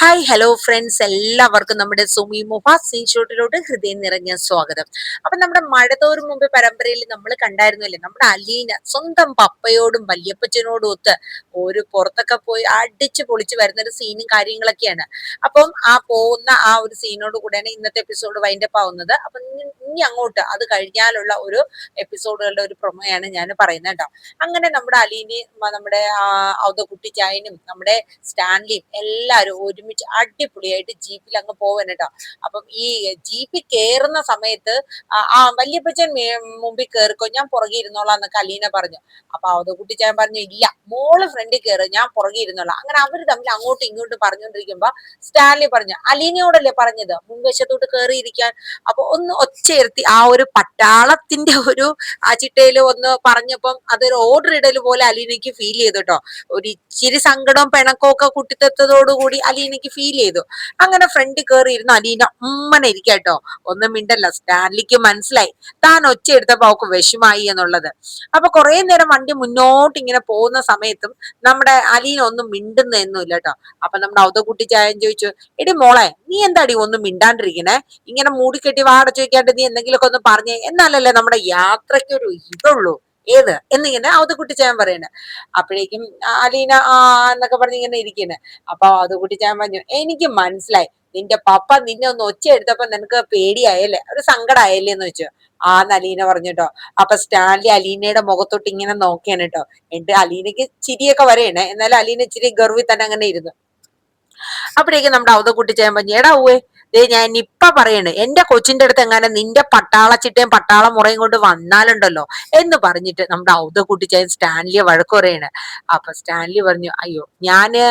Hi hello friends, എല്ലാവർക്കും നമ്മുടെ സുമി മുഹാസ് സീൻഷോട്ടിലോട്ട് ഹൃദയം നിറഞ്ഞ സ്വാഗതം. അപ്പൊ നമ്മുടെ മഴ തോറും മുമ്പ് പരമ്പരയിൽ നമ്മൾ കണ്ടായിരുന്നല്ലേ, നമ്മുടെ അലീന സ്വന്തം പപ്പയോടും വല്യപ്പച്ചനോടും ഒത്ത് ഒരു പുറത്തൊക്കെ പോയി അടിച്ചു പൊളിച്ച് വരുന്ന ഒരു സീനും കാര്യങ്ങളൊക്കെയാണ്. അപ്പം ആ പോകുന്ന ആ ഒരു സീനോട് കൂടെയാണ് ഇന്നത്തെ എപ്പിസോഡ് വൈൻഡപ്പ് ആവുന്നത്. അപ്പൊ ഇനി അങ്ങോട്ട് അത് കഴിഞ്ഞാലുള്ള ഒരു എപ്പിസോഡുകളുടെ ഒരു പ്രൊമോയാണ് ഞാൻ പറയുന്നത് കേട്ടോ. അങ്ങനെ നമ്മുടെ അലീനയും നമ്മുടെ ഔദക്കുട്ടിച്ചായനും നമ്മുടെ സ്റ്റാൻലിയും എല്ലാരും ഒരുമിച്ച് അടിപൊളിയായിട്ട് ജീപ്പിൽ അങ്ങ് പോവാൻ കേട്ടോ. അപ്പം ഈ ജീപ്പിൽ കേറുന്ന സമയത്ത് വല്യപ്പച്ചൻ മുമ്പിൽ കേറിക്കോ, ഞാൻ പുറകെ ഇരുന്നോളാം എന്നൊക്കെ അലീന പറഞ്ഞു. അപ്പൊ ഔദക്കുട്ടിച്ചായൻ പറഞ്ഞു, ഇല്ല മോള് ഫ്രണ്ടിൽ കയറി, ഞാൻ പുറകെ ഇരുന്നോളാം. അങ്ങനെ അവര് തമ്മിൽ അങ്ങോട്ടും ഇങ്ങോട്ടും പറഞ്ഞുകൊണ്ടിരിക്കുമ്പോ സ്റ്റാൻലി പറഞ്ഞു, അലീനയോടല്ലേ പറഞ്ഞത് മുൻവശത്തോട്ട് കയറിയിരിക്കാൻ. അപ്പൊ ഒന്ന് ഒച്ചയിരുത്തി ആ ഒരു പട്ടാളത്തിന്റെ ഒരു ആ ചിട്ടയില് ഒന്ന് പറഞ്ഞപ്പം അതൊരു ഓർഡർ ഇടൽ പോലെ അലീനയ്ക്ക് ഫീൽ ചെയ്തു കേട്ടോ. ഒരു ഇച്ചിരി സങ്കടവും പിണക്കവും ഒക്കെ കുട്ടിത്തത്തോടുകൂടി അലീനയ്ക്ക് ഫീൽ ചെയ്തു. അങ്ങനെ ഫ്രണ്ടിൽ കയറിയിരുന്ന അലീന ഉമ്മനെ ഇരിക്കട്ടോ, ഒന്നും മിണ്ടല്ല. സ്റ്റാൻലിക്ക് മനസ്സിലായി താൻ ഒച്ച എടുത്തപ്പോ അവക്ക് വിഷമായി എന്നുള്ളത്. അപ്പൊ കുറെ നേരം വണ്ടി മുന്നോട്ട് ഇങ്ങനെ പോകുന്ന സമയത്തും നമ്മുടെ അലീന ഒന്നും മിണ്ടുന്നൊന്നുമില്ല കേട്ടോ. അപ്പൊ നമ്മുടെ ഔദക്കുട്ടി ചായൻ ചോദിച്ചു, എടി മോളെ, നീ എന്താടി ഒന്നും മിണ്ടാണ്ടിരിക്കണേ? ഇങ്ങനെ മൂടിക്കെട്ടി വാടച്ചു വെക്കാണ്ട് നീ എന്തെങ്കിലുമൊക്കെ ഒന്ന് പറഞ്ഞേ, എന്നാലല്ലേ നമ്മുടെ യാത്രയ്ക്കൊരു ഇതുള്ളൂ. ഏത് എന്നിങ്ങനെ ഔദക്കുട്ടിച്ചായൻ പറയണേ. അപ്പോഴേക്കും അലീന എന്നൊക്കെ പറഞ്ഞ് ഇങ്ങനെ ഇരിക്കണേ. അപ്പൊ ഔദക്കുട്ടിച്ചായൻ പറഞ്ഞു, എനിക്ക് മനസ്സിലായി, നിന്റെ പപ്പ നിന്നെ ഒന്ന് ഒച്ച എടുത്തപ്പോ നിനക്ക് പേടിയായല്ലേ, ഒരു സങ്കടമായല്ലേ എന്ന് വെച്ചു. അലീന പറഞ്ഞിട്ടോ. അപ്പൊ സ്റ്റാൻലി അലീനയുടെ മുഖത്തോട്ട് ഇങ്ങനെ നോക്കിയാണ് കേട്ടോ. എന്നിട്ട് അലീനയ്ക്ക് ചിരിയൊക്കെ വരെയാണ്, എന്നാലും അലീന ഇച്ചിരി ഗർവിൽ തന്നെ അങ്ങനെ ഇരുന്നു. അപ്പോഴേക്കും നമ്മുടെ ഔദക്കുട്ടിച്ചായൻ പറഞ്ഞു, എടാ ഊവേ, ഞാൻ ഇപ്പൊ പറയണ്, എന്റെ കൊച്ചിന്റെ അടുത്ത് എങ്ങനെ നിന്റെ പട്ടാളച്ചിട്ടയും പട്ടാള മുറയും കൊണ്ട് വന്നാലുണ്ടല്ലോ എന്ന് പറഞ്ഞിട്ട് നമ്മുടെ ഔദക്കുട്ടിച്ചായൻ സ്റ്റാൻലിയെ വഴക്ക് പറയാണ്. അപ്പൊ സ്റ്റാൻലി പറഞ്ഞു, അയ്യോ ഞാന്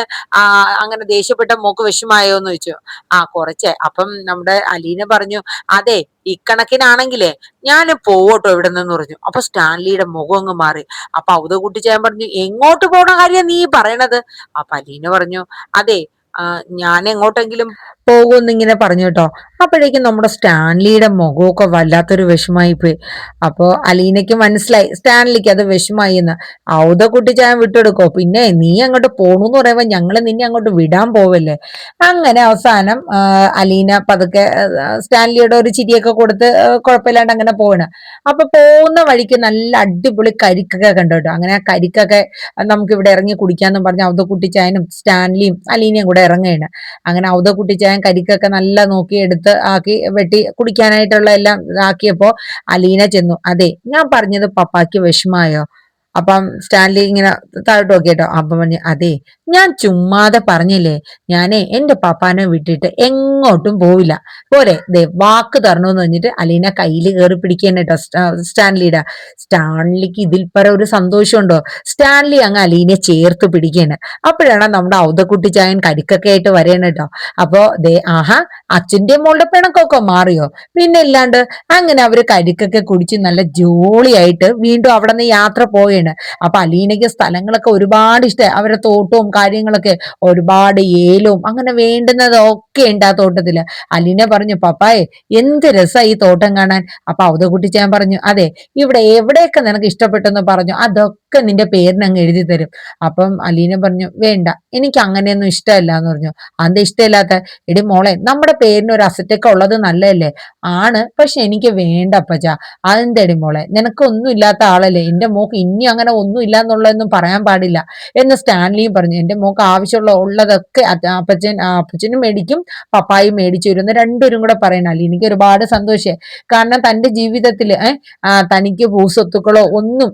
അങ്ങനെ ദേഷ്യപ്പെട്ട മോക്ക് വിഷമായോ എന്ന് ചോദിച്ചു. കുറച്ചേ. അപ്പം നമ്മുടെ അലീന പറഞ്ഞു, അതെ ഇക്കണക്കിനാണെങ്കിലേ ഞാൻ പോവട്ടോ ഇവിടെ നിന്ന് പറഞ്ഞു. അപ്പൊ സ്റ്റാൻലിയുടെ മുഖം അങ്ങ് മാറി. അപ്പൊ ഔദക്കുട്ടിച്ചായൻ പറഞ്ഞു, എങ്ങോട്ട് പോണ കാര്യം നീ പറയണത്? അപ്പൊ അലീന പറഞ്ഞു, അതെ ഞാൻ എങ്ങോട്ടെങ്കിലും പോകുന്നിങ്ങനെ പറഞ്ഞു കേട്ടോ. അപ്പോഴേക്കും നമ്മുടെ സ്റ്റാൻലിയുടെ മുഖമൊക്കെ വല്ലാത്തൊരു വിഷമായി പോയി. അപ്പോ അലീനയ്ക്ക് മനസ്സിലായി സ്റ്റാൻലിക്ക് അത് വിഷമായി എന്ന്. ഔദക്കുട്ടിച്ചായൻ വിട്ടെടുക്കോ, പിന്നെ നീ അങ്ങോട്ട് പോണൂന്ന് പറയുമ്പോ ഞങ്ങള് നിന്നെ അങ്ങോട്ട് വിടാൻ പോവല്ലേ. അങ്ങനെ അവസാനം അലീന പതുക്കെ സ്റ്റാൻലിയുടെ ഒരു ചിരിയൊക്കെ കൊടുത്ത് കുഴപ്പമില്ലാണ്ട് അങ്ങനെ പോവാണ്. അപ്പൊ പോകുന്ന വഴിക്ക് നല്ല അടിപൊളി കരിക്കൊക്കെ കണ്ടു കേട്ടോ. അങ്ങനെ ആ കരിക്കൊക്കെ നമുക്ക് ഇവിടെ ഇറങ്ങി കുടിക്കാന്നും പറഞ്ഞ് ഔദക്കുട്ടിച്ചായനും സ്റ്റാൻലിയും അലീനയും കൂടെ ഇറങ്ങുകയാണ്. അങ്ങനെ ഔദക്കുട്ടിച്ചായൻ കരിക്കൊക്കെ നല്ല നോക്കി എടുത്ത് ആക്കി വെട്ടി കുടിക്കാനായിട്ടുള്ള എല്ലാം ആക്കിയപ്പോ അലീന ചെന്നു, അതെ ഞാൻ പറഞ്ഞത് പപ്പായ്ക്ക് വിഷമായോ? അപ്പം സ്റ്റാൻലി ഇങ്ങനെ താഴോട്ട് നോക്കിട്ടോ. അപ്പം പറഞ്ഞു, അതെ ഞാൻ ചുമ്മാതെ പറഞ്ഞില്ലേ, ഞാനേ എന്റെ പപ്പാനെ വിട്ടിട്ട് എങ്ങോട്ടും പോവില്ല പോരെ, ദേ വാക്ക് തരണമെന്ന് പറഞ്ഞിട്ട് അലീന കയ്യിൽ കയറി പിടിക്കാൻ കേട്ടോ സ്റ്റാൻലിയുടെ. സ്റ്റാൻലിക്ക് ഇതിൽ പര ഒരു സന്തോഷമുണ്ടോ? സ്റ്റാൻലി അങ്ങ് അലീനെ ചേർത്ത് പിടിക്കാണ്. അപ്പോഴാണ് നമ്മുടെ ഔദക്കുട്ടിച്ചായൻ കരിക്കൊക്കെ ആയിട്ട് വരേണ് കേട്ടോ. അപ്പോ ദേ ആഹാ, അച്ഛന്റെ മോളുടെ പിണക്കൊക്കെ മാറിയോ? പിന്നെ ഇല്ലാണ്ട്. അങ്ങനെ അവര് കരിക്കൊക്കെ കുടിച്ച് നല്ല ജോളിയായിട്ട് വീണ്ടും അവിടെ നിന്ന് യാത്ര പോയാണ്. അപ്പൊ അലീനയ്ക്ക് സ്ഥലങ്ങളൊക്കെ ഒരുപാട് ഇഷ്ടമായി. അവരുടെ തോട്ടവും കാര്യങ്ങളൊക്കെ ഒരുപാട് ഏലവും അങ്ങനെ വേണ്ടുന്നതൊക്കെ ഉണ്ട് ആ തോട്ടത്തില്. അലീന പറഞ്ഞു, പപ്പായെ എന്ത് രസാ ഈ തോട്ടം കാണാൻ. അപ്പൊ ഔദക്കുട്ടിച്ചായൻ പറഞ്ഞു, അതെ ഇവിടെ എവിടെയൊക്കെ നിനക്ക് ഇഷ്ടപ്പെട്ടെന്ന് പറഞ്ഞു അതൊക്കെ നിന്റെ പേരിന് അങ്ങ് എഴുതി തരും. അപ്പം അലീന പറഞ്ഞു, വേണ്ട എനിക്ക് അങ്ങനെയൊന്നും ഇഷ്ടമല്ല എന്ന് പറഞ്ഞു. അത് ഇഷ്ടമില്ലാത്ത? എടി മോളെ, നമ്മുടെ പേരിന് ഒരു അസറ്റൊക്കെ ഉള്ളത് നല്ലതല്ലേ? ആണ്, പക്ഷെ എനിക്ക് വേണ്ട അപ്പച്ച. അതെന്തേടി മോളെ, നിനക്കൊന്നും ഇല്ലാത്ത ആളല്ലേ, എന്റെ മോക്ക് ഇനി അങ്ങനെ ഒന്നും ഇല്ല എന്നുള്ളതൊന്നും പറയാൻ പാടില്ല എന്ന് സ്റ്റാൻലിയും പറഞ്ഞു. എന്റെ മോക്ക് ആവശ്യമുള്ള ഉള്ളതൊക്കെ അപ്പച്ചനും മേടിക്കും, പപ്പായും മേടിച്ചു വരുന്ന രണ്ടുപേരും കൂടെ പറയണല്ലേ. എനിക്ക് ഒരുപാട് സന്തോഷമായി. കാരണം തന്റെ ജീവിതത്തില് തനിക്ക് ഭൂസ്വത്തുക്കളോ ഒന്നും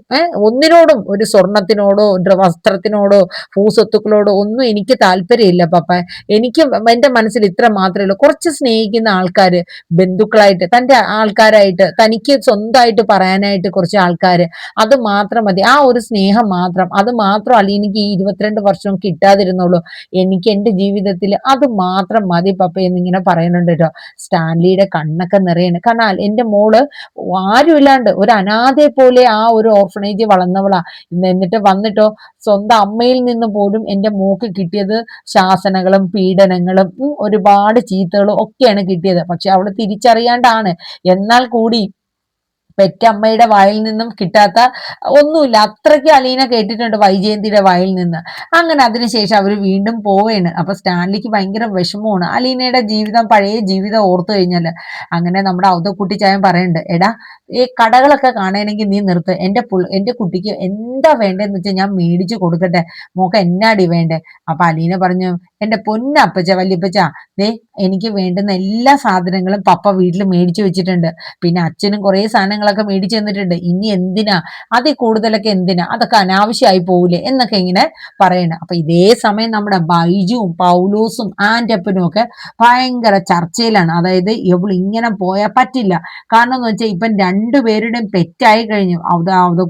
ഒന്നിനോടും, ഒരു സ്വർണത്തിനോടോ വസ്ത്രത്തിനോടോ ഭൂസ്വത്തുക്കളോടോ ഒന്നും എനിക്ക് താല്പര്യമില്ല പപ്പ. എനിക്ക് എന്റെ മനസ്സിൽ ഇത്ര മാത്രമേ ഉള്ളൂ, കുറച്ച് സ്നേഹിക്കുന്ന ആൾക്കാര്, ബന്ധുക്കളായിട്ട് തന്റെ ആൾക്കാരായിട്ട് തനിക്ക് സ്വന്തമായിട്ട് പറയാനായിട്ട് കുറച്ച് ആൾക്കാര്, അത് മാത്രം മതി. ആ ഒരു സ്നേഹം മാത്രം, അത് മാത്രം അലീനയ്ക്ക് ഈ 22 വർഷവും കിട്ടാതിരുന്നുള്ളൂ. എനിക്ക് എന്റെ ജീവിതത്തിൽ അത് മാത്രം മതി പപ്പ എന്നിങ്ങനെ പറയുന്നുണ്ട് കേട്ടോ. സ്റ്റാൻലിയുടെ കണ്ണൊക്കെ നിറയാണ്. കാരണം എന്റെ മോള് ആരുമില്ലാണ്ട് ഒരു അനാഥയെ പോലെ ആ ഒരു ഓർഫണേജ് വളർന്നവളാ. എന്നിട്ട് വന്നിട്ടോ സ്വന്തം അമ്മയിൽ നിന്ന് പോലും എന്റെ മോക്ക് കിട്ടിയത് ശാസനകളും പീഡനങ്ങളും ഒരുപാട് ചീത്തകളും ഒക്കെയാണ് കിട്ടിയത്. പക്ഷെ അവള് തിരിച്ചറിയാണ്ടാണ്. എന്നാൽ കൂടി പെറ്റമ്മയുടെ വായിൽ നിന്നും കിട്ടാത്ത ഒന്നുമില്ല. അത്രയ്ക്ക് അലീന കേട്ടിട്ടുണ്ട് വൈജയന്തിയുടെ വായിൽ നിന്ന്. അങ്ങനെ അതിനുശേഷം അവർ വീണ്ടും പോവുകയാണ്. അപ്പൊ സ്റ്റാൻലിക്ക് ഭയങ്കര വിഷമമാണ് അലീനയുടെ ജീവിതം, പഴയ ജീവിതം ഓർത്തു കഴിഞ്ഞാല്. അങ്ങനെ നമ്മുടെ ഔതക്കുട്ടിച്ചായൻ പറയുന്നുണ്ട്, എടാ ഈ കടകളൊക്കെ കാണണമെങ്കിൽ നീ നിർത്ത്, എന്റെ കുട്ടിക്ക് എന്താ വേണ്ടതെന്ന് വെച്ചാൽ ഞാൻ മേടിച്ചു കൊടുക്കട്ടെ, മോക്ക് എന്നാടി വേണ്ടേ? അപ്പൊ അലീന പറഞ്ഞു, എന്റെ പൊന്നപ്പച്ച വല്യപ്പച്ച, ദേ എനിക്ക് വേണ്ടുന്ന എല്ലാ സാധനങ്ങളും പപ്പ വീട്ടിൽ മേടിച്ചു വെച്ചിട്ടുണ്ട്. പിന്നെ അച്ഛനും കുറെ സാധനങ്ങളൊക്കെ മേടിച്ചു തന്നിട്ടുണ്ട്. ഇനി എന്തിനാ, അതിൽ കൂടുതലൊക്കെ എന്തിനാ, അതൊക്കെ അനാവശ്യമായി പോവില്ലേ എന്നൊക്കെ ഇങ്ങനെ പറയണം. അപ്പൊ ഇതേ സമയം നമ്മുടെ ബൈജുവും പൗലോസും ആന്റപ്പനും ഒക്കെ ഭയങ്കര ചർച്ചയിലാണ്. അതായത് ഇവൾ ഇങ്ങനെ പോയാൽ പറ്റില്ല. കാരണം എന്ന് വെച്ചാൽ ഇപ്പം രണ്ടുപേരുടെയും തെറ്റായി കഴിഞ്ഞു,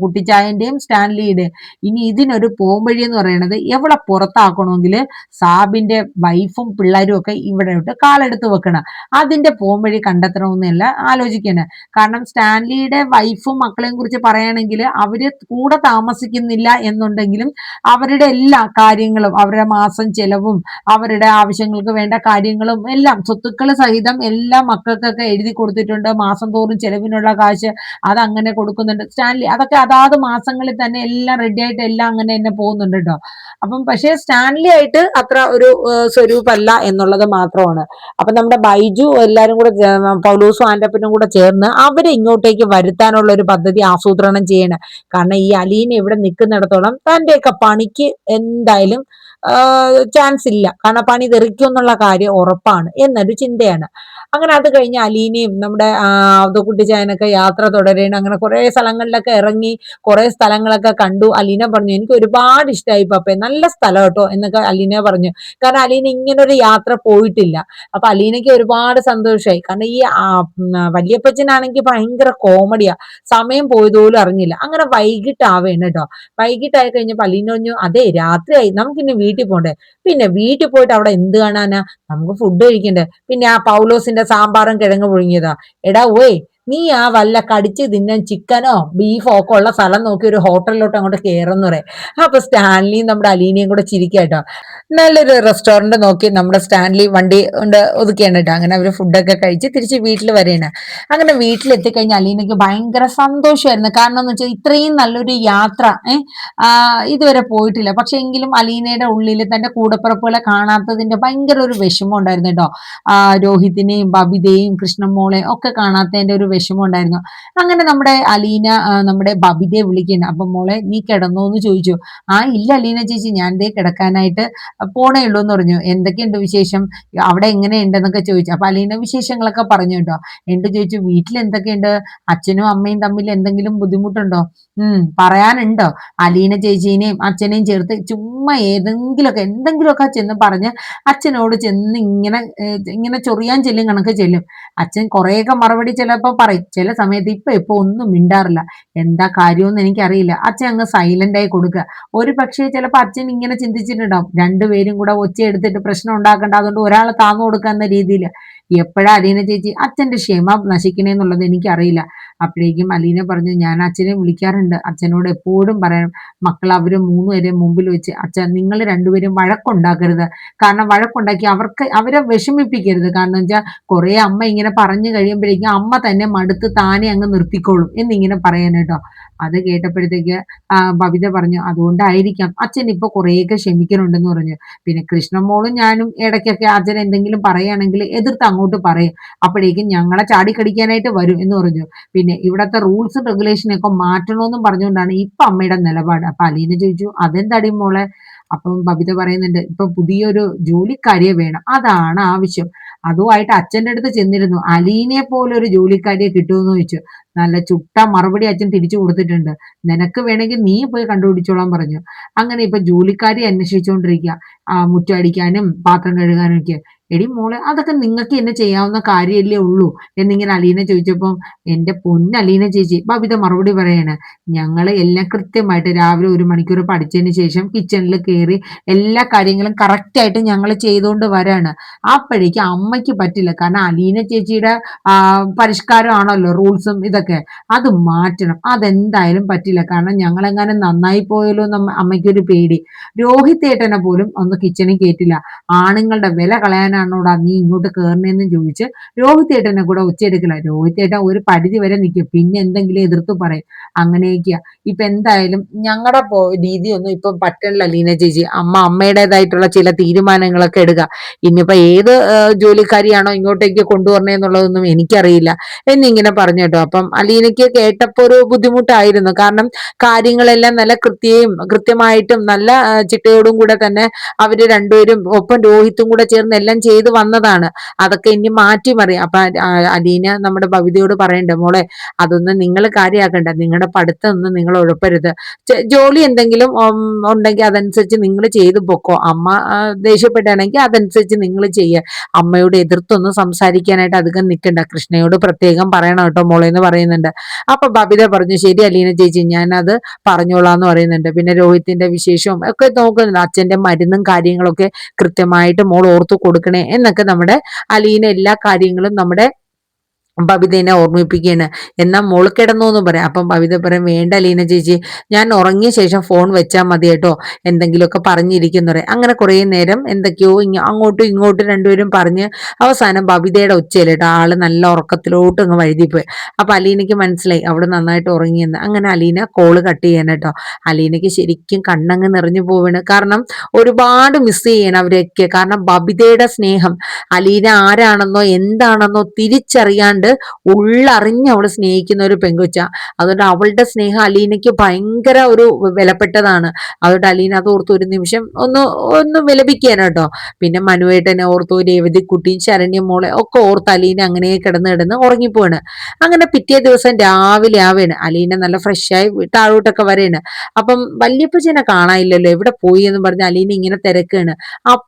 കുട്ടിച്ചായന്റെയും സ്റ്റാൻലിയുടെയും. ഇനി ഇതിനൊരു പോംവഴി എന്ന് പറയുന്നത് ഇവളെ പുറത്താക്കണമെങ്കിൽ സാബിന്റെ വൈഫും പിള്ളേരും ഒക്കെ ഇവിടെ ഇട്ട് കാലെടുത്ത് വെക്കണം. അതിന്റെ പോംവഴി കണ്ടെത്തണമെന്നല്ല ആലോചിക്കണേ. കാരണം സ്റ്റാൻലിയുടെ വൈഫും മക്കളെയും കുറിച്ച് പറയുകയാണെങ്കിൽ അവര് കൂടെ താമസിക്കുന്നില്ല എന്നുണ്ടെങ്കിലും അവരുടെ എല്ലാ കാര്യങ്ങളും, അവരുടെ മാസം ചെലവും അവരുടെ ആവശ്യങ്ങൾക്ക് വേണ്ട കാര്യങ്ങളും എല്ലാം സ്വത്തുക്കൾ സഹിതം എല്ലാ മക്കൾക്കൊക്കെ എഴുതി കൊടുത്തിട്ടുണ്ട്. മാസം തോറും ചെലവിനുള്ള കാശ് അതങ്ങനെ കൊടുക്കുന്നുണ്ട് സ്റ്റാൻലി. അതൊക്കെ അതാത് മാസങ്ങളിൽ തന്നെ എല്ലാം റെഡി ആയിട്ട് എല്ലാം അങ്ങനെ തന്നെ പോകുന്നുണ്ട് കേട്ടോ. അപ്പം പക്ഷേ സ്റ്റാൻലി ആയിട്ട് അത്ര ഒരു സ്വരൂപല്ല എന്നുള്ളത് മാത്രമാണ്. അപ്പൊ നമ്മുടെ ബൈജു എല്ലാരും കൂടെ പൗലോസും ആന്റപ്പനും കൂടെ ചേർന്ന് അവരെ ഇങ്ങോട്ടേക്ക് വരുത്താനുള്ള ഒരു പദ്ധതി ആസൂത്രണം ചെയ്യണം. കാരണം ഈ അലീന ഇവിടെ നിൽക്കുന്നിടത്തോളം തന്റെയൊക്കെ പണിക്ക് എന്തായാലും ചാൻസ് ഇല്ല. കാരണം പണി തെറിക്കും എന്നുള്ള കാര്യം ഉറപ്പാണ് എന്നൊരു ചിന്തയാണ്. അങ്ങനെ അത് കഴിഞ്ഞ് അലീനയും നമ്മുടെ കുട്ടിച്ചായനൊക്കെ യാത്ര തുടരണം. അങ്ങനെ കുറെ സ്ഥലങ്ങളിലൊക്കെ ഇറങ്ങി കുറെ സ്ഥലങ്ങളൊക്കെ കണ്ടു. അലീന പറഞ്ഞു, എനിക്ക് ഒരുപാട് ഇഷ്ടമായി പപ്പേ, നല്ല സ്ഥലം കേട്ടോ എന്നൊക്കെ അലീന പറഞ്ഞു. കാരണം അലീന ഇങ്ങനൊരു യാത്ര പോയിട്ടില്ല. അപ്പൊ അലീനയ്ക്ക് ഒരുപാട് സന്തോഷമായി. കാരണം ഈ വല്യപ്പച്ചനാണെങ്കിൽ ഭയങ്കര കോമഡിയാ, സമയം പോയതുപോലും അറിഞ്ഞില്ല. അങ്ങനെ വൈകിട്ടാവേണ് കേട്ടോ. വൈകിട്ടായി കഴിഞ്ഞപ്പോ അലീന പറഞ്ഞു, അതെ രാത്രിയായി, നമുക്കിനി വീട്ടിൽ പോണ്ടേ. പിന്നെ വീട്ടിൽ പോയിട്ട് അവിടെ എന്ത് കാണാനാ, നമുക്ക് ഫുഡ് കഴിക്കണ്ടേ. പിന്നെ ആ പൗലോസിന്റെ സാമ്പാറും കിഴങ്ങ് പുഴുങ്ങിയതാ. എടാ ഓയ്, നീ ആ വല്ല കടിച്ച് തിന്നാൻ ചിക്കനോ ബീഫോ ഒക്കെ ഉള്ള സ്ഥലം നോക്കി ഒരു ഹോട്ടലിലോട്ട് അങ്ങോട്ട് കയറുന്നു പറയും. അപ്പൊ സ്റ്റാൻലിയും നമ്മുടെ അലീനയും കൂടെ ചിരിക്കാട്ടോ. നല്ലൊരു റെസ്റ്റോറന്റ് നോക്കി നമ്മുടെ സ്റ്റാൻലി വണ്ടി കൊണ്ട് ഒതുക്കിയാണ് കേട്ടോ. അങ്ങനെ അവര് ഫുഡൊക്കെ കഴിച്ച് തിരിച്ച് വീട്ടിൽ വരെയാണ്. അങ്ങനെ വീട്ടിലെത്തിക്കഴിഞ്ഞ അലീനയ്ക്ക് ഭയങ്കര സന്തോഷമായിരുന്നു. കാരണം എന്ന് വെച്ചാൽ ഇത്രയും നല്ലൊരു യാത്ര ഇതുവരെ പോയിട്ടില്ല. പക്ഷെ എങ്കിലും അലീനയുടെ ഉള്ളിൽ തന്റെ കൂടപ്പിറപ്പുകളെ കാണാത്തതിന്റെ ഭയങ്കര ഒരു വിഷമം ഉണ്ടായിരുന്നു കേട്ടോ. രോഹിത്തിനെയും ബബിതയെയും കൃഷ്ണമോളെയും ഒക്കെ കാണാത്തതിന്റെ ഒരു വിഷമം ഉണ്ടായിരുന്നു. അങ്ങനെ നമ്മുടെ അലീന നമ്മുടെ ബബിതയെ വിളിക്കുന്നുണ്ട്. അപ്പൊ മോളെ നീ കിടന്നോ എന്ന് ചോദിച്ചു. ഇല്ല അലീന ചേച്ചി, ഞാൻ ദേ കിടക്കാനായിട്ട് പോണേ ഉള്ളൂ എന്ന് പറഞ്ഞു. എന്തൊക്കെയുണ്ട് വിശേഷം, അവിടെ എങ്ങനെയുണ്ടെന്നൊക്കെ ചോദിച്ചു. അപ്പൊ അലീന വിശേഷങ്ങളൊക്കെ പറഞ്ഞു കേട്ടോ. എന്നിട്ട് ചോദിച്ചു, വീട്ടിൽ എന്തൊക്കെയുണ്ട്, അച്ഛനും അമ്മയും തമ്മിൽ എന്തെങ്കിലും ബുദ്ധിമുട്ടുണ്ടോ? പറയാനുണ്ടോ? അലീന ചേച്ചീനെയും അച്ഛനെയും ചേർത്ത് ചുമ്മാ എന്തെങ്കിലുമൊക്കെ ചെന്ന് പറഞ്ഞ് അച്ഛനോട് ചെന്ന് ഇങ്ങനെ ചൊറിയാൻ ചെല്ലും കണക്ക് ചെല്ലും. അച്ഛൻ കുറേയൊക്കെ മറുപടി ചിലപ്പോൾ പറയും, ചില സമയത്ത് ഇപ്പൊ ഒന്നും മിണ്ടാറില്ല. എന്താ കാര്യമെന്ന് എനിക്കറിയില്ല. അച്ഛൻ അങ്ങ് സൈലന്റ് ആയി കൊടുക്കുക. ഒരു പക്ഷേ ചിലപ്പോൾ അച്ഛൻ ഇങ്ങനെ ചിന്തിച്ചിട്ടുണ്ടാവും, രണ്ടുപേരും കൂടെ ഒച്ചയെടുത്തിട്ട് പ്രശ്നം ഉണ്ടാക്കണ്ട, അതുകൊണ്ട് ഒരാളെ താന്നു കൊടുക്കാന്ന രീതിയിൽ. എപ്പോഴാ അലീന ചേച്ചി അച്ഛന്റെ ക്ഷമ നശിക്കണേന്നുള്ളത് എനിക്കറിയില്ല. അപ്പോഴേക്കും അലീന പറഞ്ഞു, ഞാൻ അച്ഛനെ വിളിക്കാറുണ്ട്, അച്ഛനോട് എപ്പോഴും പറയണം, മക്കൾ അവര് മൂന്നുപേരെ മുമ്പിൽ വെച്ച് അച്ഛൻ നിങ്ങൾ രണ്ടുപേരും വഴക്കുണ്ടാക്കരുത്. കാരണം വഴക്കുണ്ടാക്കി അവരെ വിഷമിപ്പിക്കരുത്. കാരണം വെച്ചാൽ കുറെ അമ്മ ഇങ്ങനെ പറഞ്ഞു കഴിയുമ്പോഴേക്കും അമ്മ തന്നെ മടുത്ത് താനെ അങ്ങ് നിർത്തിക്കോളും എന്നിങ്ങനെ പറയാനേട്ടോ. അത് കേട്ടപ്പോഴത്തേക്ക് ബബിത പറഞ്ഞു, അതുകൊണ്ടായിരിക്കാം അച്ഛൻ ഇപ്പൊ കുറേയൊക്കെ ക്ഷമിക്കണുണ്ടെന്ന് പറഞ്ഞു. പിന്നെ കൃഷ്ണമോളും ഞാനും ഇടയ്ക്കൊക്കെ അച്ഛൻ എന്തെങ്കിലും പറയുകയാണെങ്കിൽ എതിർത്ത് അങ്ങോട്ട് പറയും. അപ്പോഴേക്കും ഞങ്ങളെ ചാടിക്കടിക്കാനായിട്ട് വരും എന്ന് പറഞ്ഞു. പിന്നെ ഇവിടത്തെ റൂൾസും റെഗുലേഷനൊക്കെ മാറ്റണമെന്നും പറഞ്ഞുകൊണ്ടാണ് ഇപ്പൊ അമ്മയുടെ നിലപാട്. അപ്പൊ അലീന ചോദിച്ചു, അതെന്താടി മോളെ? അപ്പം ബബിത പറയുന്നുണ്ട്, ഇപ്പൊ പുതിയൊരു ജോലിക്കാരിയെ വേണം, അതാണ് ആവശ്യം. അതുമായിട്ട് അച്ഛൻ്റെ അടുത്ത് ചെന്നിരുന്നു, അലീനയെ പോലെ ഒരു ജോലിക്കാരിയെ കിട്ടുമെന്ന് ചോദിച്ചു. നല്ല ചുട്ട മറുപടി അച്ഛൻ തിരിച്ചു കൊടുത്തിട്ടുണ്ട്. നിനക്ക് വേണമെങ്കിൽ നീ പോയി കണ്ടുപിടിച്ചോളാൻ പറഞ്ഞു. അങ്ങനെ ഇപ്പൊ ജോലിക്കാരി അന്വേഷിച്ചുകൊണ്ടിരിക്കുക, മുറ്റം അടിക്കാനും പാത്രം കഴുകാനും ഒക്കെ. എടി മോളെ, അതൊക്കെ നിങ്ങൾക്ക് എന്നെ ചെയ്യാവുന്ന കാര്യമല്ലേ ഉള്ളൂ എന്നിങ്ങനെ അലീന ചോദിച്ചപ്പം, എന്റെ പൊന്നലീന ചേച്ചി, ബബിത മറുപടി പറയാണ്, ഞങ്ങള് എല്ലാം കൃത്യമായിട്ട് രാവിലെ 1 മണിക്കൂർ പഠിച്ചതിന് ശേഷം കിച്ചണിൽ കയറി എല്ലാ കാര്യങ്ങളും കറക്റ്റ് ആയിട്ട് ഞങ്ങൾ ചെയ്തുകൊണ്ട് വരാണ്. അപ്പോഴേക്കും അമ്മയ്ക്ക് പറ്റില്ല. കാരണം അലീന ചേച്ചിയുടെ പരിഷ്കാരമാണല്ലോ റൂൾസും ഇതൊക്കെ, അത് മാറ്റണം. അതെന്തായാലും പറ്റില്ല. കാരണം ഞങ്ങളെങ്ങാനും നന്നായി പോയല്ലോ എന്ന് അമ്മയ്ക്കൊരു പേടി. രോഹിത്തേട്ടനെ പോലും ഒന്ന് കിച്ചണിൽ കയറ്റില്ല. ആണുങ്ങളുടെ വില കളയാനാണ് എന്തിനാണോടാ നീ ഇങ്ങോട്ട് കയറുന്നതെന്ന് ചോദിച്ച് രോഹിത് ഏട്ടനെ കൂടെ ഒച്ചയെടുക്കില്ല. രോഹിത് ഏട്ടൻ ഒരു പരിധി വരെ നിൽക്കും, പിന്നെ എന്തെങ്കിലും എതിർത്ത് പറയും. അങ്ങനെയൊക്കെയാ. ഇപ്പൊ എന്തായാലും ഞങ്ങളുടെ രീതിയൊന്നും ഇപ്പൊ പറ്റണില്ല ലീന ചേച്ചി. അമ്മയുടേതായിട്ടുള്ള ചില തീരുമാനങ്ങളൊക്കെ എടുക്കുക. ഇനിയിപ്പോ ഏത് ജോലിക്കാരിയാണോ ഇങ്ങോട്ടേക്ക് കൊണ്ടുവരണേന്നുള്ളതൊന്നും എനിക്കറിയില്ല എന്നിങ്ങനെ പറഞ്ഞു കേട്ടോ. അപ്പം അലീനയ്ക്ക് കേട്ടപ്പോ ഒരു ബുദ്ധിമുട്ടായിരുന്നു. കാരണം കാര്യങ്ങളെല്ലാം നല്ല കൃത്യമായിട്ടും നല്ല ചിട്ടയോടും കൂടെ തന്നെ അവര് രണ്ടുപേരും ഒപ്പം രോഹിത്തും കൂടെ ചേർന്ന് എല്ലാം ചെയ്തു വന്നതാണ്. അതൊക്കെ ഇനി മാറ്റിമറിയാം. അപ്പൊ അലീന നമ്മുടെ ഭവിതയോട് പറയണ്ട, മോളെ അതൊന്നും നിങ്ങൾ കാര്യമാക്കണ്ട, നിങ്ങളുടെ പഠിത്തം ഒന്നും നിങ്ങൾ ഉഴപ്പരുത്, ജോലി എന്തെങ്കിലും ഉണ്ടെങ്കിൽ അതനുസരിച്ച് നിങ്ങൾ ചെയ്തു പൊക്കോ, അമ്മ ദേഷ്യപ്പെട്ടാണെങ്കിൽ അതനുസരിച്ച് നിങ്ങൾ ചെയ്യുക, അമ്മയോട് എതിർത്തൊന്നും സംസാരിക്കാനായിട്ട് അധികം നിൽക്കണ്ട, കൃഷ്ണയോട് പ്രത്യേകം പറയണം കേട്ടോ മോളെ എന്ന് പറയുന്നുണ്ട്. അപ്പൊ ബബിത പറഞ്ഞു, ശരി അലീന ചേച്ചി ഞാനത് പറഞ്ഞോളാന്ന് പറയുന്നുണ്ട്. പിന്നെ രോഹിത്തിന്റെ വിശേഷവും ഒക്കെ നോക്കുന്നുണ്ട്, അച്ഛന്റെ മരുന്നും കാര്യങ്ങളൊക്കെ കൃത്യമായിട്ട് മോൾ ഓർത്തു കൊടുക്കണേ എന്നൊക്കെ നമ്മുടെ അലീന എല്ലാ കാര്യങ്ങളും നമ്മുടെ ബബിതേനെ ഓർമ്മിപ്പിക്കുകയാണ്. എന്നാൽ മോള് കിടന്നോന്നും പറയാം. അപ്പം ബബിത പറയും, വേണ്ട ലീന ചേച്ചി, ഞാൻ ഉറങ്ങിയ ശേഷം ഫോൺ വെച്ചാൽ മതി കേട്ടോ, എന്തെങ്കിലുമൊക്കെ പറഞ്ഞിരിക്കുന്നു പറയാം. അങ്ങനെ കുറെ നേരം എന്തൊക്കെയോ അങ്ങോട്ടും ഇങ്ങോട്ടും രണ്ടുപേരും പറഞ്ഞ് അവസാനം ബബിതയുടെ ഒച്ചയിലിട്ട് ആള് നല്ല ഉറക്കത്തിലോട്ട് അങ്ങ് വഴുതിപ്പോയി. അപ്പൊ അലീനയ്ക്ക് മനസ്സിലായി അവള് നന്നായിട്ട് ഉറങ്ങിയെന്ന്. അങ്ങനെ അലീന കോള് കട്ട് ചെയ്യാൻ കേട്ടോ. അലീനയ്ക്ക് ശരിക്കും കണ്ണങ്ങ് നിറഞ്ഞു പോവാണ്. കാരണം ഒരുപാട് മിസ് ചെയ്യണം അവരൊക്കെ. കാരണം ബബിതയുടെ സ്നേഹം, അലീന ആരാണെന്നോ എന്താണെന്നോ തിരിച്ചറിയാണ്ട് ഉള്ളറിഞ്ഞ് അവള് സ്നേഹിക്കുന്ന ഒരു പെങ്കൊച്ച. അതുകൊണ്ട് അവളുടെ സ്നേഹം അലീനയ്ക്ക് ഭയങ്കര ഒരു വിലപ്പെട്ടതാണ്. അതുകൊണ്ട് അലീന അത് ഓർത്ത് ഒരു നിമിഷം ഒന്ന് വിലപിക്കാൻ കേട്ടോ. പിന്നെ മനുവേട്ടനെ ഓർത്തു, രേവതിക്കുട്ടിയും ശരണ്യം മോളെ ഒക്കെ ഓർത്ത് അലീന അങ്ങനെ കിടന്ന് ഉറങ്ങിപ്പോവാണ്. അങ്ങനെ പിറ്റേ ദിവസം രാവിലെ ആവേണ്. അലീന നല്ല ഫ്രഷായി താഴോട്ടൊക്കെ വരെയാണ്. അപ്പം വല്യപ്പച്ചനെ കാണാനില്ലല്ലോ, എവിടെ പോയി എന്ന് പറഞ്ഞ് അലീന ഇങ്ങനെ തിരക്കാണ്. ആ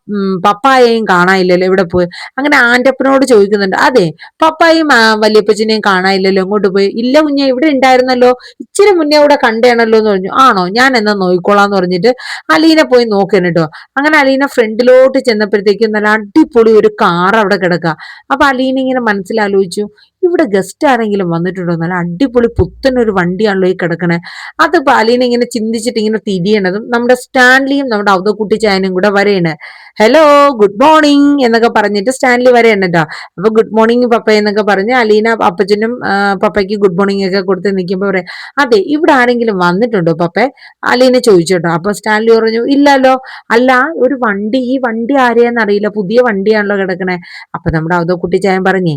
പപ്പായെയും കാണാനില്ലല്ലോ, എവിടെ പോയി. അങ്ങനെ ആന്റപ്പനോട് ചോദിക്കുന്നുണ്ട്, അതെ പപ്പായും വല്യപ്പച്ചനെയും കാണാനില്ലല്ലോ, എങ്ങോട്ട് പോയി? ഇല്ല കുഞ്ഞെ, ഇവിടെ ഉണ്ടായിരുന്നല്ലോ, ഇച്ചിരി മുന്നേ അവിടെ കണ്ടേണല്ലോ എന്ന് പറഞ്ഞു. ആണോ, ഞാൻ എന്നാ നോയിക്കോളാന്ന് പറഞ്ഞിട്ട് അലീന പോയി നോക്കണം കേട്ടോ. അങ്ങനെ അലീന ഫ്രണ്ടിലോട്ട് ചെന്നപ്പോഴത്തേക്കും നല്ല അടിപൊളി ഒരു കാർ അവിടെ കിടക്കുക. അപ്പൊ അലീന ഇങ്ങനെ മനസ്സിലാലോചിച്ചു, ഇവിടെ ഗസ്റ്റ് ആരെങ്കിലും വന്നിട്ടുണ്ടോ, നല്ല അടിപൊളി പുത്തനൊരു വണ്ടിയാണല്ലോ ഈ കിടക്കണേ. അത് അലീന ഇങ്ങനെ ചിന്തിച്ചിട്ട് ഇങ്ങനെ തിരിയണതും നമ്മുടെ സ്റ്റാൻലിയും നമ്മുടെ അവതക്കുട്ടി ചായനും കൂടെ വരെയാണ്. ഹലോ ഗുഡ് മോർണിംഗ് എന്നൊക്കെ പറഞ്ഞിട്ട് സ്റ്റാൻലി വരെയാണ് കേട്ടോ. അപ്പൊ ഗുഡ് മോർണിംഗ് പപ്പ എന്നൊക്കെ പറഞ്ഞ് അലീന അപ്പച്ചനും പപ്പയ്ക്ക് ഗുഡ് മോർണിംഗ് ഒക്കെ കൊടുത്ത് നിൽക്കുമ്പോൾ പറയാം, അതെ ഇവിടെ ആരെങ്കിലും വന്നിട്ടുണ്ടോ പപ്പേ? അലീന ചോദിച്ചോട്ടോ. അപ്പൊ സ്റ്റാൻലി പറഞ്ഞു, ഇല്ലല്ലോ. അല്ല, ഒരു വണ്ടി, ഈ വണ്ടി ആരെയാന്ന് അറിയില്ല, പുതിയ വണ്ടിയാണല്ലോ കിടക്കണേ. അപ്പൊ നമ്മുടെ അവതക്കുട്ടി ചായൻ പറഞ്ഞേ,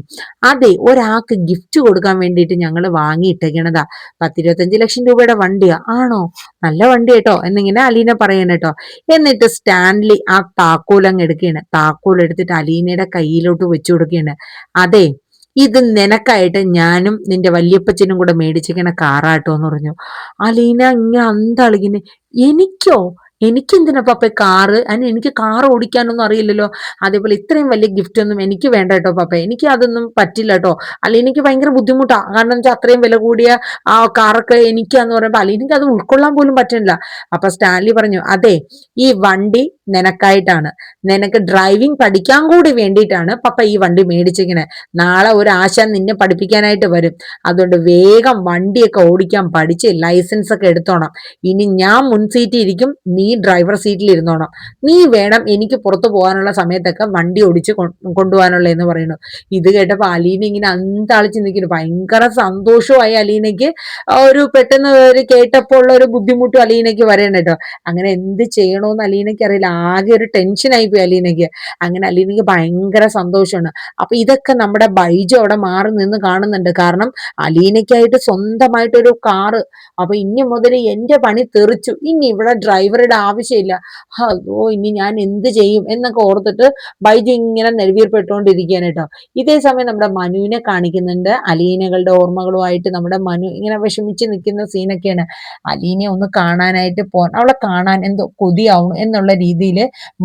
അതെ ഒരാൾക്ക് ഗിഫ്റ്റ് കൊടുക്കാൻ വേണ്ടിയിട്ട് ഞങ്ങൾ വാങ്ങിയിട്ടേക്കണതാ, 10-25 ലക്ഷം രൂപയുടെ വണ്ടിയാ. ആണോ, നല്ല വണ്ടി കേട്ടോ എന്നിങ്ങനെ അലീന പറയണ കേട്ടോ. എന്നിട്ട് സ്റ്റാൻലി ആ താക്കോലങ്ങ് എടുക്കുകയാണ്. താക്കോൽ എടുത്തിട്ട് അലീനയുടെ കയ്യിലോട്ട് വെച്ചു കൊടുക്കുകയാണ്. അതെ, ഇത് നിനക്കായിട്ട് ഞാനും നിന്റെ വല്യപ്പച്ചനും കൂടെ മേടിച്ചിരിക്കണ കാറാട്ടോ എന്ന് പറഞ്ഞു. അലീന ഇങ്ങനെ അന്തളിങ്ങനെ, എനിക്കോ? എനിക്കെന്തിനാ പപ്പ കാറ്? അതിന് എനിക്ക് കാർ ഓടിക്കാനൊന്നും അറിയില്ലല്ലോ. അതേപോലെ ഇത്രയും വലിയ ഗിഫ്റ്റ് ഒന്നും എനിക്ക് വേണ്ട കേട്ടോ പപ്പ, എനിക്ക് അതൊന്നും പറ്റില്ല കേട്ടോ. അലീനയ്ക്ക് ഭയങ്കര ബുദ്ധിമുട്ടാ. കാരണം വെച്ചാൽ അത്രയും വില കൂടിയ ആ കാറൊക്കെ എനിക്കാന്ന് പറയുമ്പോൾ അലീനയ്ക്ക് അത് ഉൾക്കൊള്ളാൻ പോലും പറ്റുന്നില്ല. അപ്പൊ സ്റ്റാൻലി പറഞ്ഞു, അതെ ഈ വണ്ടി നിനക്കായിട്ടാണ്, നിനക്ക് ഡ്രൈവിംഗ് പഠിക്കാൻ കൂടി വേണ്ടിയിട്ടാണ് പപ്പ ഈ വണ്ടി മേടിച്ചിരിക്കണേ. നാളെ ഒരു ആശാൻ നിന്നെ പഠിപ്പിക്കാനായിട്ട് വരും. അതുകൊണ്ട് വേഗം വണ്ടിയൊക്കെ ഓടിക്കാൻ പഠിച്ച് ലൈസൻസ് ഒക്കെ എടുത്തോണം. ഇനി ഞാൻ മുൻ സീറ്റിൽ ഇരിക്കും, നീ ഡ്രൈവർ സീറ്റിൽ ഇരുന്നോണം. നീ വേണം എനിക്ക് പുറത്തു പോകാനുള്ള സമയത്തൊക്കെ വണ്ടി ഓടിച്ച് കൊണ്ടുപോകാനുള്ള എന്ന് പറയുന്നു. ഇത് കേട്ടപ്പോ അലീന ഇങ്ങനെ അന്താളിച്ച് നിൽക്കുന്നു. ഭയങ്കര സന്തോഷമായി അലീനയ്ക്ക്. ഒരു പെട്ടെന്ന് ഒരു കേട്ടപ്പോൾ ഉള്ള ഒരു ബുദ്ധിമുട്ടും അലീനയ്ക്ക് വരണം കേട്ടോ. അങ്ങനെ എന്ത് ചെയ്യണോന്ന് അലീനയ്ക്ക് അറിയില്ല. ആകെ ഒരു ടെൻഷനായി പോയി അലീനയ്ക്ക്. അങ്ങനെ അലീനയ്ക്ക് ഭയങ്കര സന്തോഷമാണ്. അപ്പൊ ഇതൊക്കെ നമ്മുടെ ബൈജു അവിടെ മാറി നിന്ന് കാണുന്നുണ്ട്. കാരണം അലീനയ്ക്കായിട്ട് സ്വന്തമായിട്ട് ഒരു കാറ്. അപ്പൊ ഇനി മുതൽ എന്റെ പണി തെറിച്ചു, ഇനി ഇവിടെ ഡ്രൈവറുടെ ആവശ്യമില്ല, അതോ ഇനി ഞാൻ എന്ത് ചെയ്യും എന്നൊക്കെ ഓർത്തിട്ട് ബൈജു ഇങ്ങനെ നെടുവീർപ്പെട്ടുകൊണ്ടിരിക്കുകയാണ് കേട്ടോ. ഇതേ സമയം നമ്മുടെ മനുവിനെ കാണിക്കുന്നുണ്ട്. അലീനകളുടെ ഓർമ്മകളുമായിട്ട് നമ്മുടെ മനു ഇങ്ങനെ വിഷമിച്ച് നിൽക്കുന്ന സീനൊക്കെയാണ്. അലീനയെ ഒന്ന് കാണാനായിട്ട് അവളെ കാണാൻ എന്തോ കൊതിയാവും എന്നുള്ള രീതിയിൽ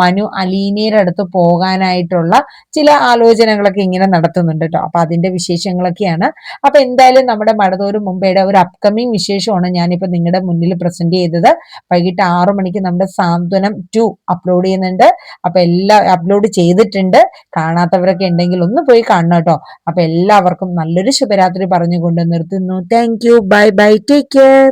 മനു അലീനയുടെ അടുത്ത് പോകാനായിട്ടുള്ള ചില ആലോചനകളൊക്കെ ഇങ്ങനെ നടത്തുന്നുണ്ട് കേട്ടോ. അപ്പൊ അതിന്റെ വിശേഷങ്ങളൊക്കെയാണ്. അപ്പൊ എന്തായാലും നമ്മുടെ മടതൂര് മുമ്പയുടെ ഒരു അപ്കമിങ് വിശേഷമാണ് ഞാനിപ്പോ നിങ്ങളുടെ മുന്നിൽ പ്രസന്റ് ചെയ്തത്. വൈകിട്ട് 6 മണിക്ക് നമ്മുടെ സാന്ത്വനം 2 അപ്ലോഡ് ചെയ്യുന്നുണ്ട്. അപ്പൊ എല്ലാം അപ്ലോഡ് ചെയ്തിട്ടുണ്ട്. കാണാത്തവരൊക്കെ ഉണ്ടെങ്കിൽ ഒന്ന് പോയി കാണണം കേട്ടോ. അപ്പൊ എല്ലാവർക്കും നല്ലൊരു ശുഭരാത്രി പറഞ്ഞുകൊണ്ട് നിർത്തുന്നു. Thank you, bye bye, take care.